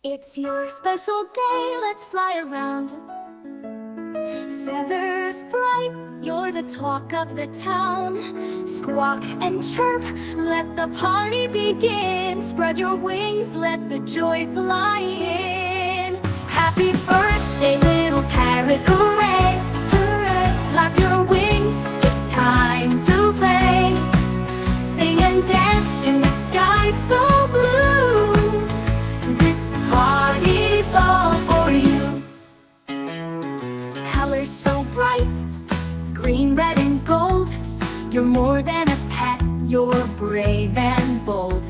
It's your special day, let's fly around. Feathers bright, you're the talk of the town. Squawk and chirp, let the party begin. Spread your wings, let the joy fly in. Happy birthday, little parrot, hooray, hooray. Flap your wings, it's time to play. Sing and dance in the sky so blue. This party's all for you. Colors so bright, green, red, and gold. You're more than a pet, you're brave and bold.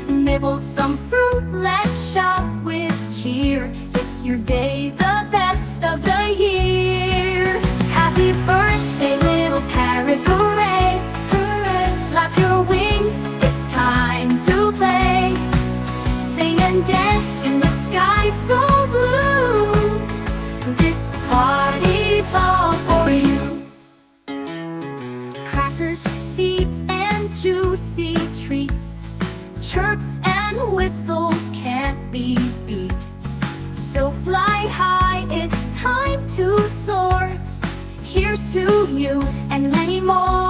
Nibble some fruit, let's shop with cheer. It's your day, the best of the year. Happy birthday, little parrot, hooray, hooray. Flap your wings, it's time to play. Sing and dance in the sky so blue. This party's all for you. Crackers, seeds, and juicy treats. Chirps and whistles can't be beat. So fly high, it's time to soar. Here's to you and many more.